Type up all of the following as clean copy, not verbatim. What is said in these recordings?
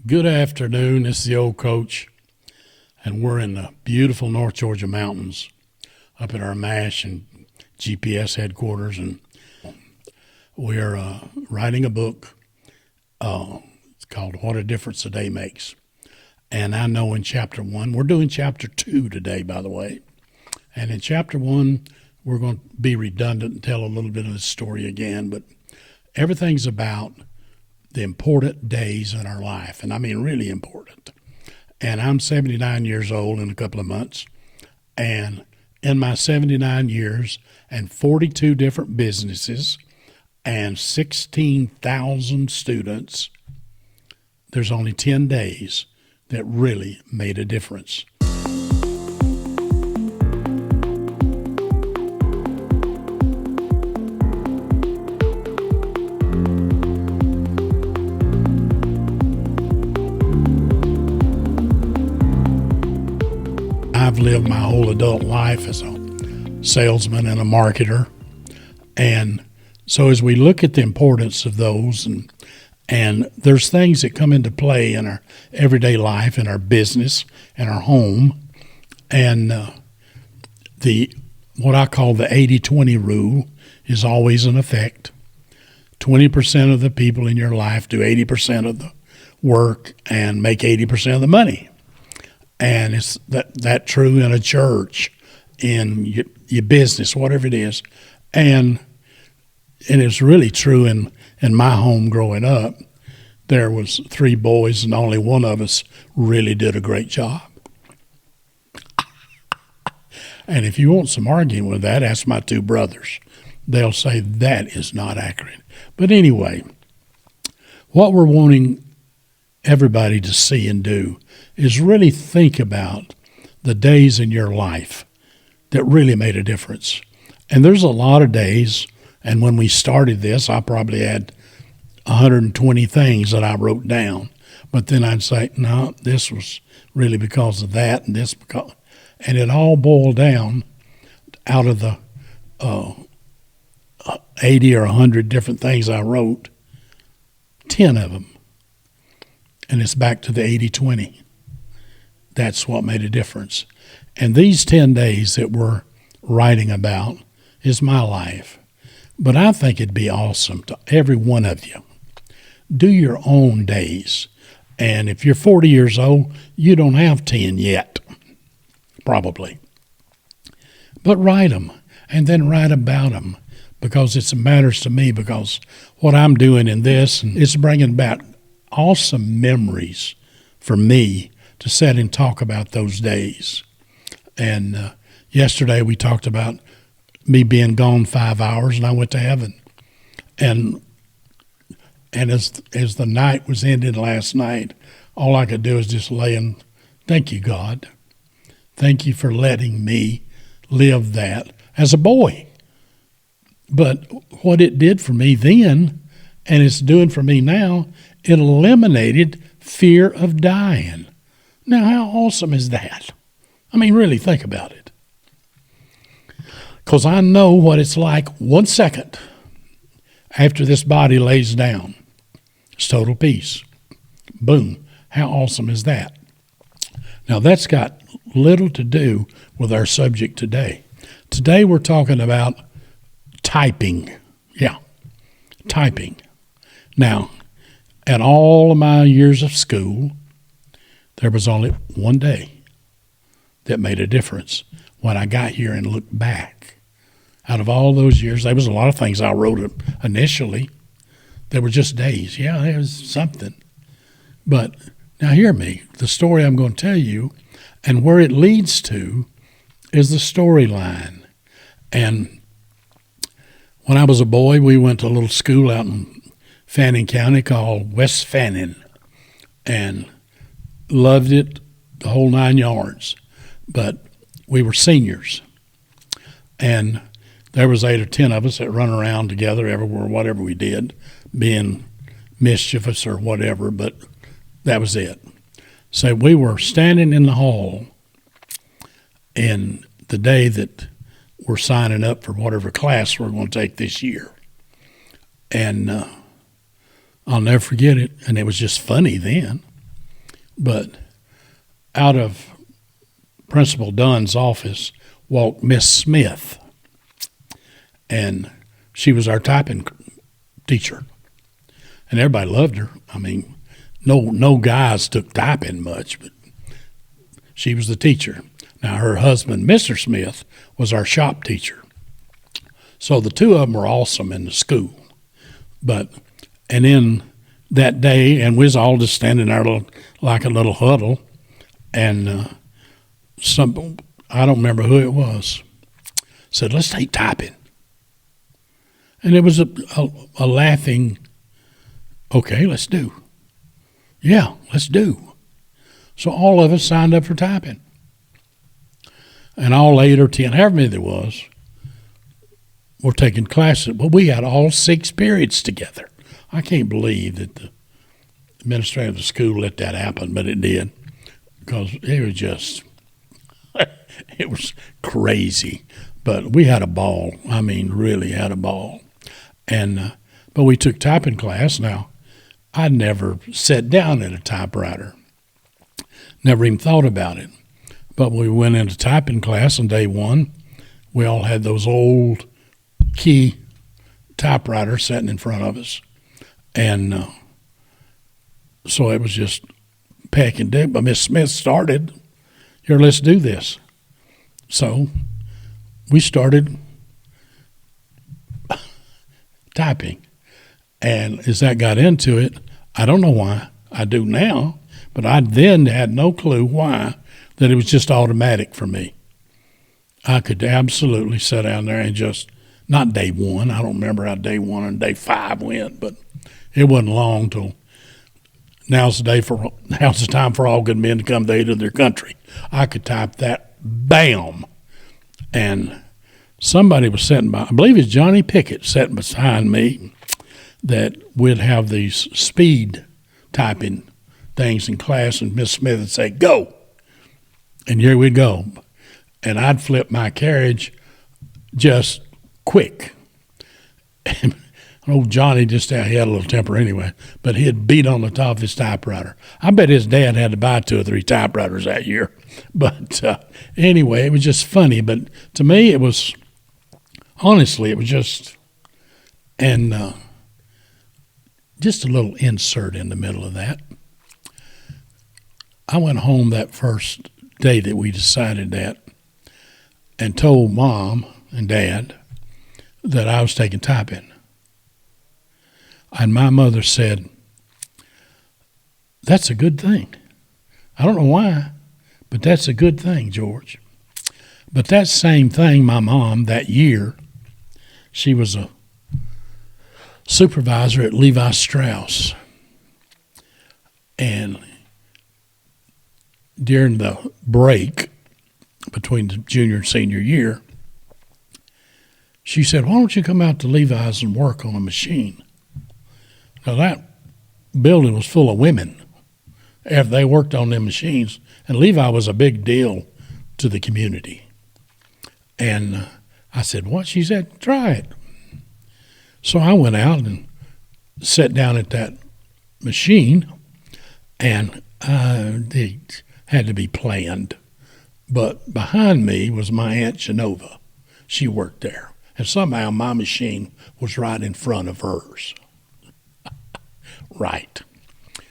Good afternoon. This is the old coach, and we're in the beautiful North Georgia mountains up at our M.A.S.H and GPS headquarters, and we're writing a book. It's called What a Difference a Day Makes. And I know in chapter 1, we're doing chapter 2 today, by the way. And in chapter 1, we're going to be redundant and tell a little bit of the story again, but everything's about the important days in our life, and I mean really important. And I'm 79 years old in a couple of months, and in my 79 years and 42 different businesses and 16,000 students, there's only 10 days that really made a difference. I've lived my whole adult life as a salesman and a marketer. And so as we look at the importance of those, and there's things that come into play in our everyday life, in our business, in our home, and what I call the 80-20 rule is always in effect. 20% of the people in your life do 80% of the work and make 80% of the money. And it's that true in a church, in your business, whatever it is. And it's really true in my home growing up. There was 3 boys, and only one of us really did a great job. And if you want some arguing with that, ask my 2 brothers. They'll say that is not accurate. But anyway, what we're wanting everybody to see and do is really think about the days in your life that really made a difference. And there's a lot of days, and when we started this, I probably had 120 things that I wrote down. But then I'd say, no, this was really because of that, and this because, and it all boiled down out of the 80 or 100 different things I wrote, 10 of them. And it's back to the 80-20. That's what made a difference. And these 10 days that we're writing about is my life. But I think it'd be awesome to every one of you. Do your own days. And if you're 40 years old, you don't have 10 yet, probably. But write them, and then write about them, because it matters to me, because what I'm doing in this, and it's bringing about awesome memories for me to sit and talk about those days. And yesterday we talked about me being gone 5 hours, and I went to heaven. And as the night was ended last night, all I could do is just lay and thank you, God. Thank you for letting me live that as a boy. But what it did for me then, and it's doing for me now, it eliminated fear of dying. Now, how awesome is that? I mean, really think about it. Because I know what it's like 1 second after this body lays down. It's total peace. Boom. How awesome is that? Now, that's got little to do with our subject today. Today we're talking about typing. Yeah, typing. Now, in all of my years of school, there was only one day that made a difference when I got here and looked back. Out of all those years, there was a lot of things I wrote initially. There were just days. Yeah, there was something. But now hear me. The story I'm going to tell you and where it leads to is the storyline. And when I was a boy, we went to a little school out in Fannin County called West Fannin, and loved it the whole 9 yards. But we were seniors, and there was 8 or 10 of us that run around together everywhere, whatever we did, being mischievous or whatever, but that was it. So we were standing in the hall in the day that we're signing up for whatever class we're going to take this year. And I'll never forget it, and it was just funny then. But out of Principal Dunn's office walked Miss Smith, and she was our typing teacher, and everybody loved her. I mean, no guys took typing much, but she was the teacher. Now, her husband, Mr. Smith, was our shop teacher. So the two of them were awesome in the school. And then that day, and we was all just standing there like a little huddle, and I don't remember who it was, said, let's take typing. And it was a laughing, okay, let's do. Yeah, let's do. So all of us signed up for typing. And all 8 or 10, however many there was, were taking classes. Well, we had all 6 periods together. I can't believe that the administrator of the school let that happen, but it did, because it was just, it was crazy. But we had a ball. I mean, really had a ball. And but we took typing class. Now, I'd never sat down at a typewriter. Never even thought about it. But we went into typing class on day 1. We all had those old key typewriters sitting in front of us. And so it was just pack and do. But Miss Smith started, here, let's do this. So we started typing. And as that got into it, I don't know why. I do now, but I then had no clue why, that it was just automatic for me. I could absolutely sit down there and just, not day 1, I don't remember how day 1 and day 5 went, but it wasn't long till now's the time for all good men to come to the aid of their country. I could type that, bam. And somebody was sitting by, I believe it's Johnny Pickett sitting behind me, that we'd have these speed typing things in class, and Miss Smith would say, go. And here we'd go. And I'd flip my carriage just quick. And old Johnny he had a little temper anyway, but he'd beat on the top of his typewriter. I bet his dad had to buy 2 or 3 typewriters that year. But anyway, it was just funny. But to me, it was, honestly, it was just, and just a little insert in the middle of that. I went home that first day that we decided that, and told Mom and Dad that I was taking typing. And my mother said, that's a good thing. I don't know why, but that's a good thing, George. But that same thing, my mom, that year, she was a supervisor at Levi Strauss. And during the break between the junior and senior year, she said, why don't you come out to Levi's and work on a machine? Now, that building was full of women after they worked on them machines, and Levi was a big deal to the community. And I said, what? She said, try it. So I went out and sat down at that machine, and it had to be planned. But behind me was my Aunt Genova. She worked there. And somehow my machine was right in front of hers. Right.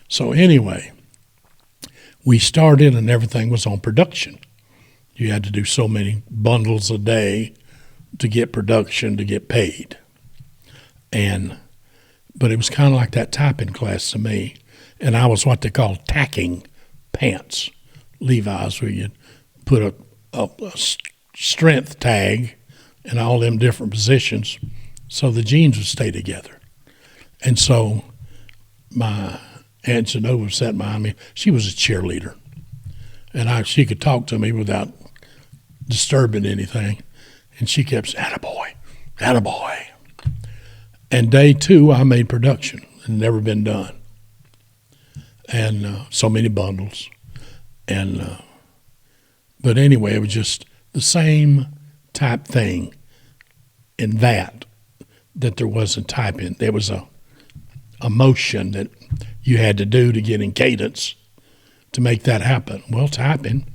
So anyway, we started and everything was on production. You had to do so many bundles a day to get production, to get paid. But it was kind of like that typing class to me. And I was what they call tacking pants, Levi's, where you put a strength tag in all them different positions so the jeans would stay together. And so my Aunt Genova sat behind me. She was a cheerleader. And she could talk to me without disturbing anything. And she kept saying, attaboy, attaboy. And day 2, I made production. It had never been done. And so many bundles. But anyway, it was just the same type thing in that there was in typing. There was a motion that you had to do to get in cadence to make that happen? Well, typing,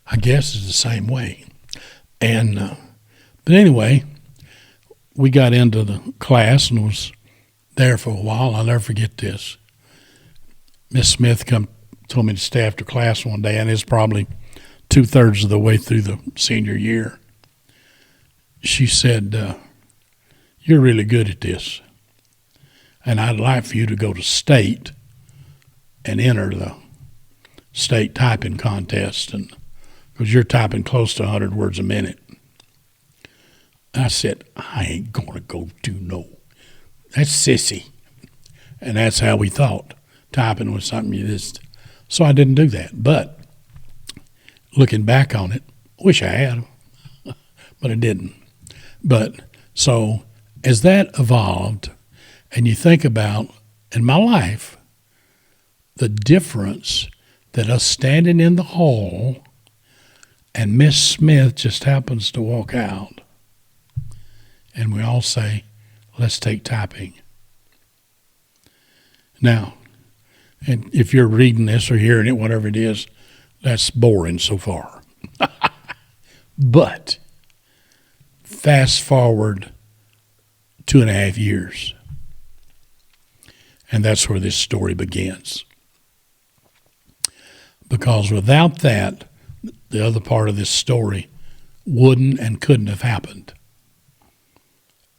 I guess, is the same way. And but anyway, we got into the class and was there for a while. I'll never forget this. Miss Smith told me to stay after class one day, and it's probably 2/3 of the way through the senior year. She said, "You're really good at this, and I'd like for you to go to state and enter the state typing contest, and because you're typing close to 100 words a minute." I said, "I ain't going to go do no. That's sissy." And that's how we thought. Typing was something you just... So I didn't do that. But looking back on it, wish I had, but I didn't. But so as that evolved, and you think about, in my life, the difference that us standing in the hall and Miss Smith just happens to walk out, and we all say, "Let's take typing." Now, and if you're reading this or hearing it, whatever it is, that's boring so far. But fast forward 2.5 years, and that's where this story begins. Because without that, the other part of this story wouldn't and couldn't have happened.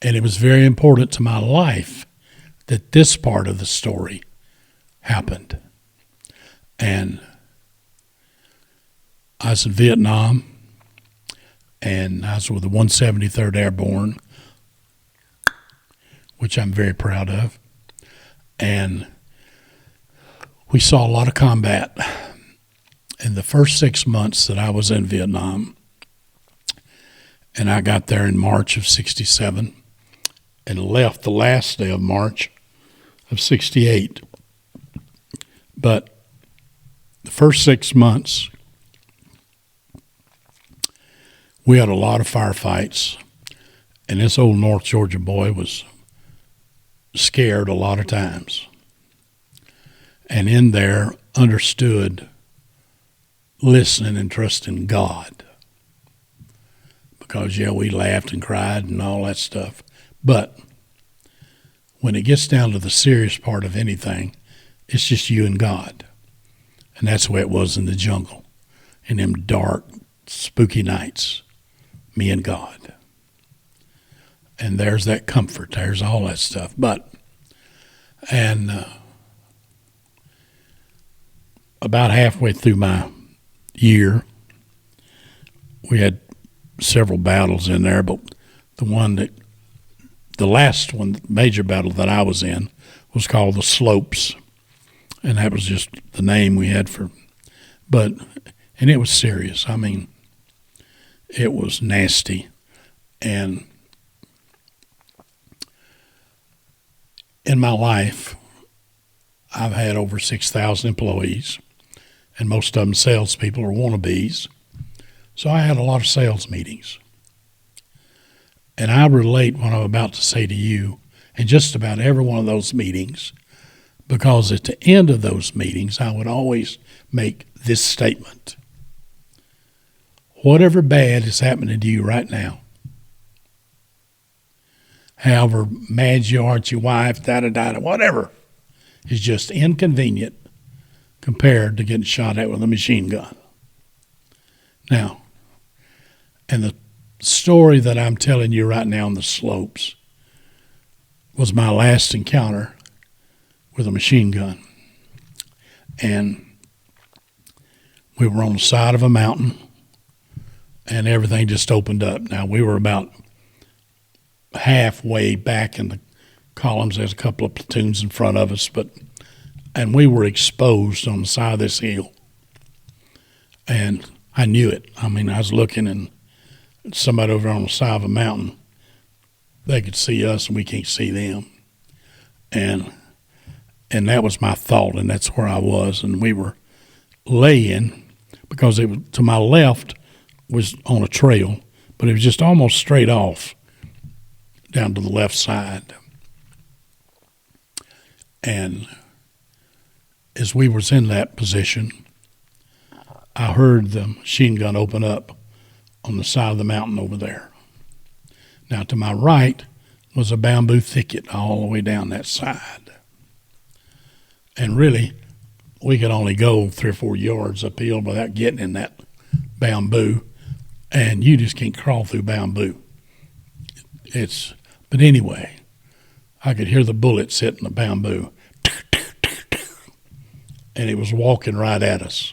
And it was very important to my life that this part of the story happened. And I was in Vietnam, and I was with the 173rd Airborne, which I'm very proud of. And we saw a lot of combat. In the first 6 months that I was in Vietnam, and I got there in March of 67 and left the last day of March of 68. But the first 6 months, we had a lot of firefights, and this old North Georgia boy was scared a lot of times. And in there understood listening and trusting God. Because, yeah, we laughed and cried and all that stuff. But when it gets down to the serious part of anything, it's just you and God. And that's the way it was in the jungle, in them dark, spooky nights, me and God. And there's that comfort. There's all that stuff. And about halfway through my year, we had several battles in there, but the last one, the major battle that I was in, was called the Slopes, and that was just the name we had and it was serious. I mean, it was nasty, and in my life, I've had over 6,000 employees, and most of them salespeople or wannabes. So I had a lot of sales meetings. And I relate what I'm about to say to you in just about every one of those meetings, because at the end of those meetings, I would always make this statement. Whatever bad is happening to you right now, however mad you are at your wife, da-da-da-da, whatever, is just inconvenient compared to getting shot at with a machine gun. Now, and the story that I'm telling you right now on the Slopes was my last encounter with a machine gun. And we were on the side of a mountain, and everything just opened up. Now, we were about halfway back in the columns. There's a couple of platoons in front of us, and we were exposed on the side of this hill. And I knew it. I mean, I was looking, and somebody over on the side of a mountain, they could see us and we can't see them. And that was my thought, and that's where I was. And we were laying, because it was, to my left was on a trail, but it was just almost straight off down to the left side. And as we was in that position, I heard the machine gun open up on the side of the mountain over there. Now, to my right was a bamboo thicket all the way down that side. And really, we could only go 3 or 4 yards uphill without getting in that bamboo, and you just can't crawl through bamboo. But anyway, I could hear the bullets hitting the bamboo, and it was walking right at us.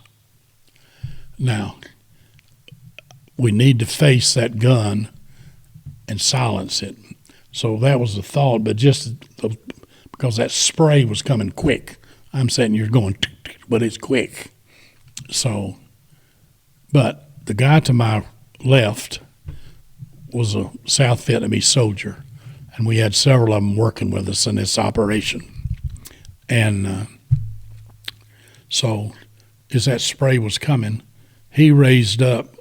Now, we need to face that gun and silence it. So that was the thought, but just because that spray was coming quick, I'm saying you're going, but it's quick. So, but the guy to my left was a South Vietnamese soldier, and we had several of them working with us in this operation. And so as that spray was coming, he raised up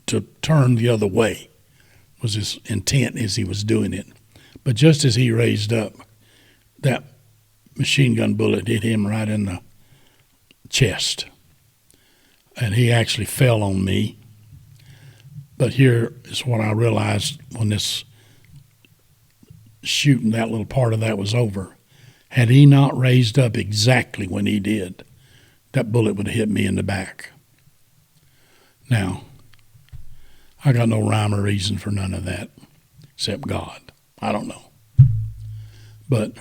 to turn the other way, was his intent as he was doing it. But just as he raised up, that machine gun bullet hit him right in the chest. And he actually fell on me. But here is what I realized when this shooting, that little part of that was over. Had he not raised up exactly when he did, that bullet would have hit me in the back. Now, I got no rhyme or reason for none of that except God. I don't know. But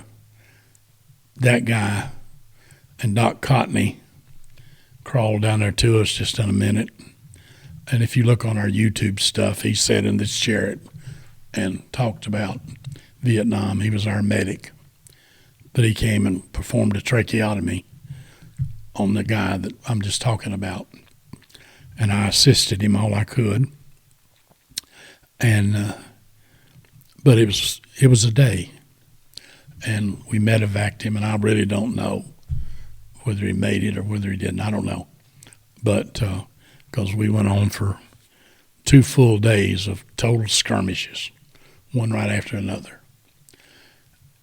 that guy and Doc Cotney crawled down there to us just in a minute. And if you look on our YouTube stuff, he sat in this chair and talked about Vietnam. He was our medic. But he came and performed a tracheotomy on the guy that I'm just talking about. And I assisted him all I could. And but it was a day. And we medevaced him, and I really don't know whether he made it or whether he didn't. I don't know. But because we went on for 2 full days of total skirmishes, one right after another.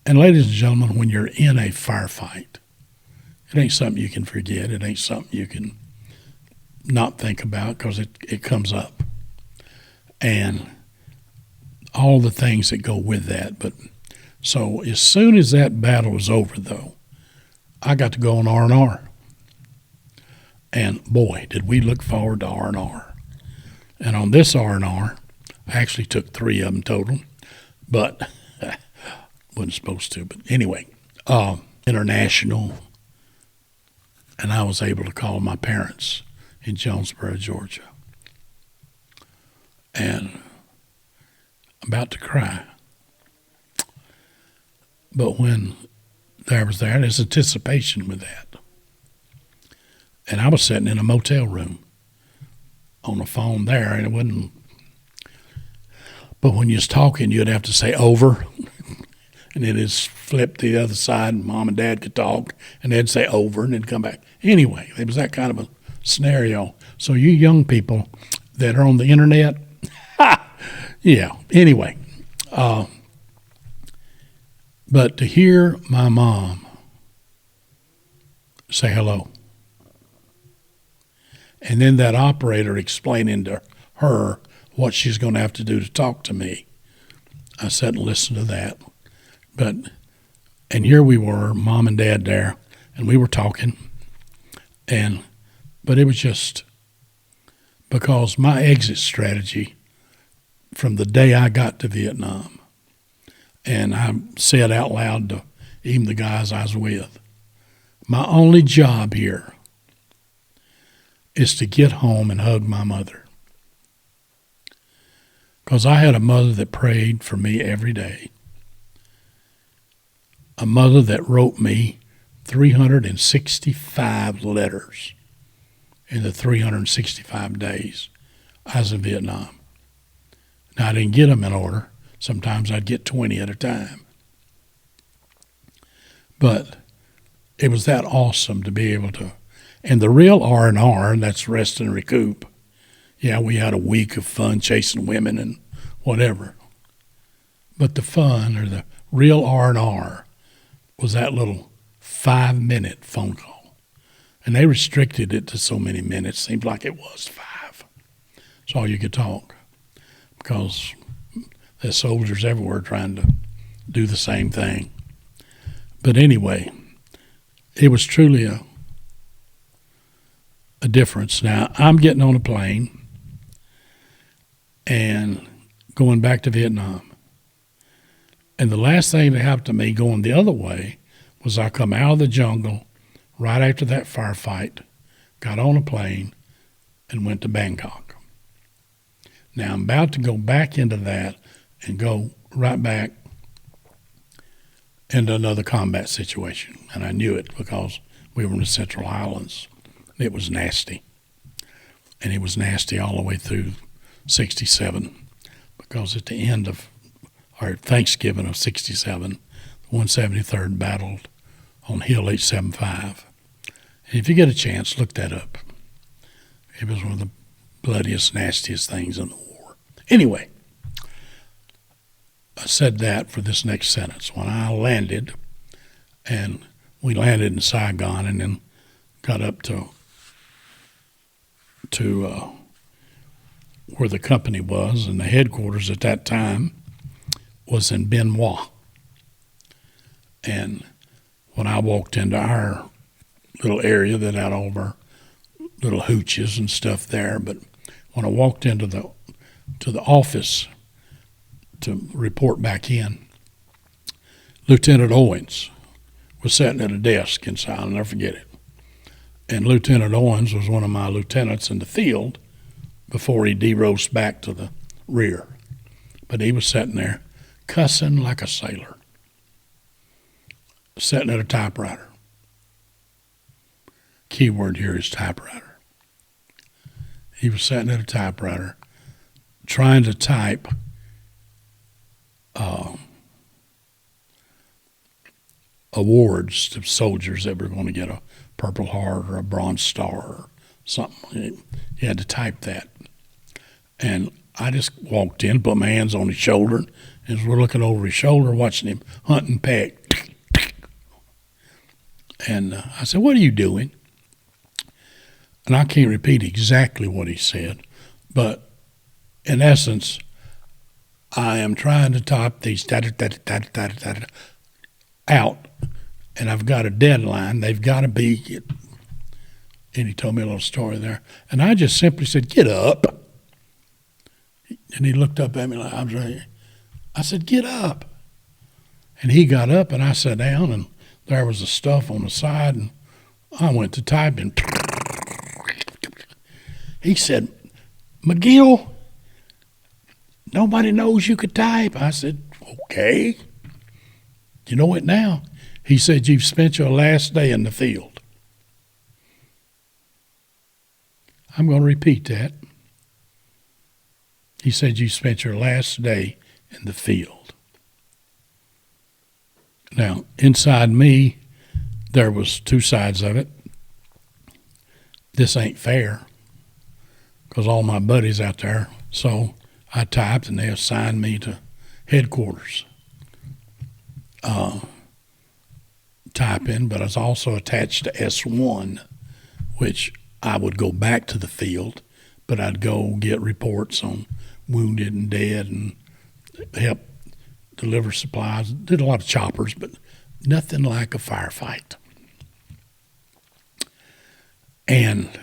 And ladies and gentlemen, when you're in a firefight, it ain't something you can forget. It ain't something you can not think about because it comes up. And all the things that go with that. But so as soon as that battle was over, though, I got to go on R&R. And boy, did we look forward to R&R. And on this R&R, I actually took 3 of them total, but wasn't supposed to. But anyway, international, and I was able to call my parents in Jonesboro, Georgia. And I'm about to cry. But when there's anticipation with that. And I was sitting in a motel room on the phone there, and it wasn't. But when you was talking, you'd have to say over, and then it's flip to the other side, and Mom and Dad could talk, and they'd say over, and then come back. Anyway, it was that kind of a scenario. So you young people that are on the internet, yeah, anyway. But to hear my mom say hello, and then that operator explaining to her what she's going to have to do to talk to me, I sat and listened to that. And here we were, Mom and Dad there, and we were talking, but it was just because my exit strategy from the day I got to Vietnam, and I said out loud to even the guys I was with, my only job here is to get home and hug my mother. Because I had a mother that prayed for me every day. A mother that wrote me 365 letters in the 365 days I was in Vietnam. Now, I didn't get them in order. Sometimes I'd get 20 at a time. But it was that awesome to be able to. And the real R&R, that's rest and recoup. Yeah, we had a week of fun chasing women and whatever. But the fun, or the real R&R, was that little 5-minute phone call. And they restricted it to so many minutes. Seemed like it was 5. That's all you could talk, because there's soldiers everywhere trying to do the same thing. But anyway, it was truly a difference. Now, I'm getting on a plane and going back to Vietnam. And the last thing that happened to me going the other way was I come out of the jungle right after that firefight, got on a plane, and went to Bangkok. Now, I'm about to go back into that and go right back into another combat situation. And I knew it because we were in the Central Highlands. It was nasty. And it was nasty all the way through 67, because at the end of, or Thanksgiving of 67, the 173rd battled on Hill H-75. And if you get a chance, look that up. It was one of the bloodiest, nastiest things in the war. Anyway, I said that for this next sentence. When I landed, and we landed in Saigon and then got up to where the company was, and the headquarters at that time was in Bien Hoa. And when I walked into our little area that had all of our little hooches and stuff there, but when I walked into the office to report back in, Lieutenant Owens was sitting at a desk inside. I'll never forget it. And Lieutenant Owens was one of my lieutenants in the field before he de-rose back to the rear. But he was sitting there cussing like a sailor, sitting at a typewriter. Keyword here is typewriter. He was sitting at a typewriter trying to type awards to soldiers that were going to get a Purple Heart or a Bronze Star or something. He had to type that. And I just walked in, put my hands on his shoulder, and as we're looking over his shoulder, watching him hunt and peck. And I said, "What are you doing?" And I can't repeat exactly what he said, but in essence, I am trying to type these out, and I've got a deadline. They've got to be. And he told me a little story there. And I just simply said, "Get up." And he looked up at me like I was ready. I said, "Get up." And he got up, and I sat down, and there was the stuff on the side, and I went to typing. He said, "McGill, nobody knows you could type." I said, "Okay. You know it now." He said, "You've spent your last day in the field." I'm going to repeat that. He said, "You spent your last day in the field." Now, inside me, there was two sides of it. This ain't fair, because all my buddies out there. So I typed, and they assigned me to headquarters. Typing, but I was also attached to S1, which I would go back to the field, but I'd go get reports on wounded and dead and help deliver supplies. Did a lot of choppers, but nothing like a firefight. And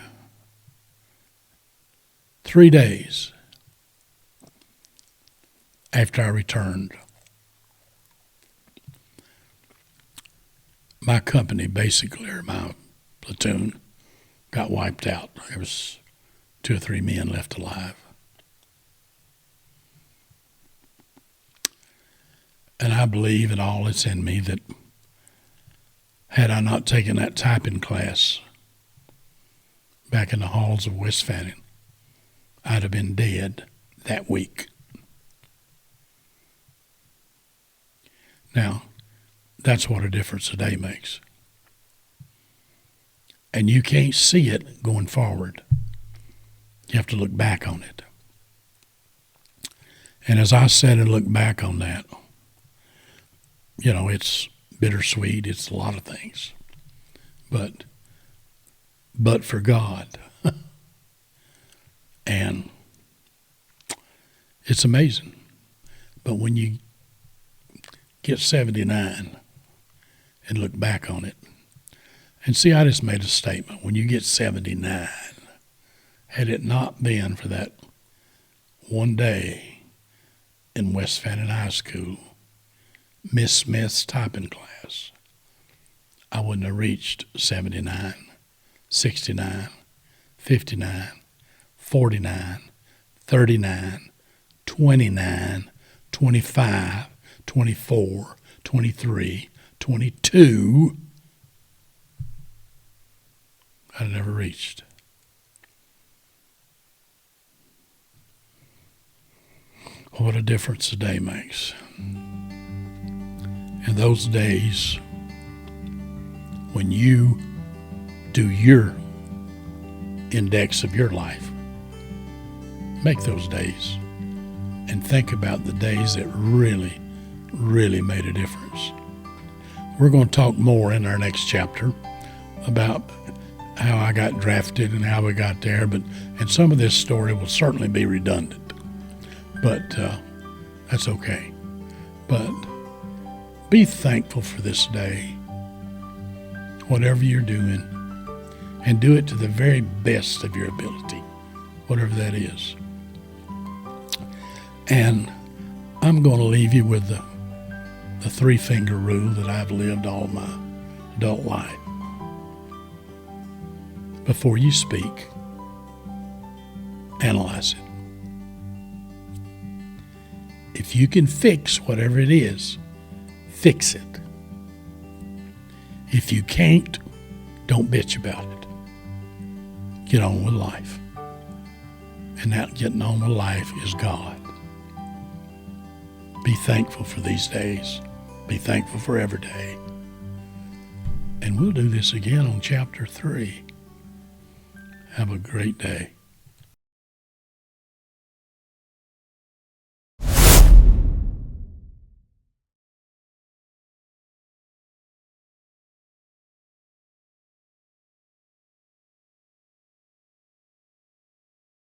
3 days after I returned, my company, basically, or my platoon, got wiped out. There was 2 or 3 men left alive. And I believe in all that's in me that had I not taken that typing class back in the halls of Westphalian, I'd have been dead that week. Now, that's what a difference a day makes. And you can't see it going forward. You have to look back on it. And as I said and look back on that, it's bittersweet. It's a lot of things. But but for God. And it's amazing. But when you get 79 and look back on it, and see, I just made a statement. When you get 79, had it not been for that one day in West Fannin High School, Miss Smith's typing class, I wouldn't have reached 79, 69, 59, 49, 39, 29, 25, 24, 23, 22. I'd never reached. What a difference a day makes. And those days when you do your index of your life, make those days and think about the days that really, really made a difference. We're going to talk more in our next chapter about how I got drafted and how we got there, and some of this story will certainly be redundant, but that's okay. But be thankful for this day, whatever you're doing, and do it to the very best of your ability, whatever that is. And I'm going to leave you with the three-finger rule that I've lived all my adult life. Before you speak, analyze it. If you can fix whatever it is, fix it. If you can't, don't bitch about it. Get on with life. And that getting on with life is God. Be thankful for these days. Be thankful for every day. And we'll do this again on chapter 3. Have a great day.